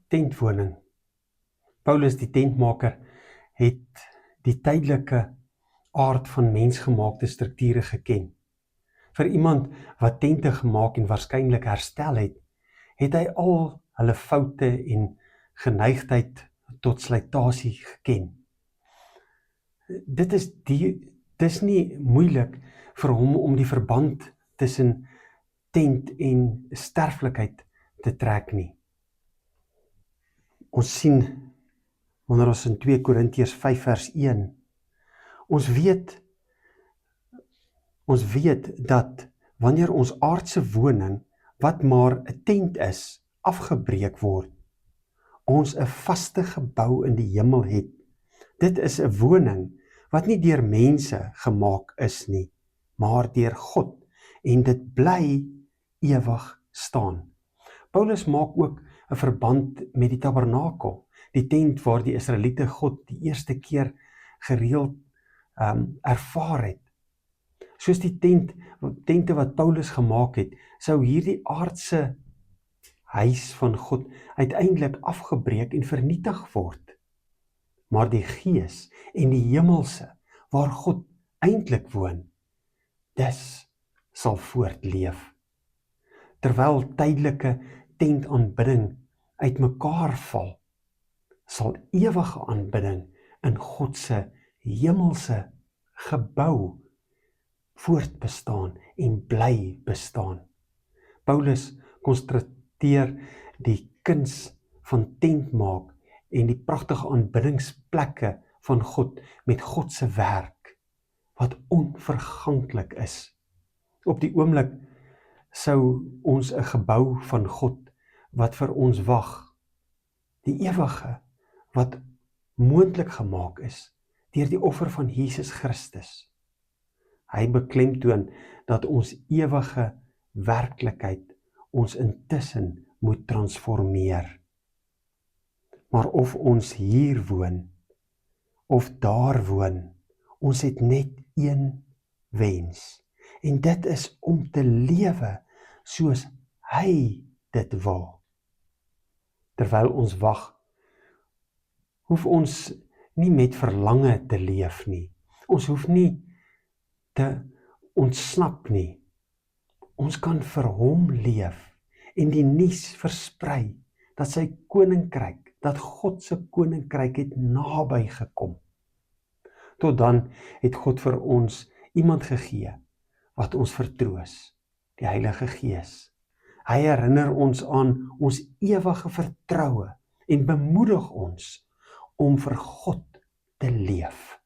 tentwoning. Paulus, die tentmaker, het die tydelike aard van mensgemaakte strukture geken. Vir iemand wat tente gemaak en waarskynlik herstel het, het hy al hulle foute en geneigtheid tot slytasie geken. Dis nie moeilik vir hom om die verband tussen tent en sterflikheid te trek nie. Ons sien, wanneer ons in 2 Korintiërs 5 vers 1, ons weet dat wanneer ons aardse woning, wat maar 'n tent is, afgebreek word, ons 'n vaste gebou in die hemel het. Dit is 'n woning wat nie deur mense gemaak is nie, maar deur God, en dit bly ewig staan. Paulus maak ook 'n verband met die tabernakel, die tent waar die Israeliete God die eerste keer gereeld ervaar het. Soos die tente wat Paulus gemaak het, sou hierdie aardse huis van God uiteindelik afgebreek en vernietig word. Maar die gees en die hemelse, waar God eintlik woon, dis sal voortleef. Terwyl tydelike tentaanbidding uitmekaar val, sal ewige aanbidding in God se hemelse gebou voortbestaan en bly bestaan. Paulus konstateer die kuns van tent maak en die pragtige aanbiddingsplekke van God met God se werk, wat onverganklik is. Op die oomblik sou ons 'n gebou van God wat vir ons wag, die ewige, wat moontlik gemaak is deur die offer van Jesus Christus. Hy beklemtoon dat ons ewige werklikheid ons intussen moet transformeer. Maar of ons hier woon, of daar woon, ons het net een wens, en dit is om te lewe soos hy dit wil. Terwyl ons wag, hoef ons nie met verlange te leef nie. Ons hoef nie te ontsnap nie. Ons kan vir hom leef en die nuus versprei dat sy koninkryk, dat God se koninkryk het naby gekom. Tot dan het God vir ons iemand gegee wat ons vertroos, die Heilige Gees. Hy herinner ons aan ons ewige vertroue en bemoedig ons om vir God te leef.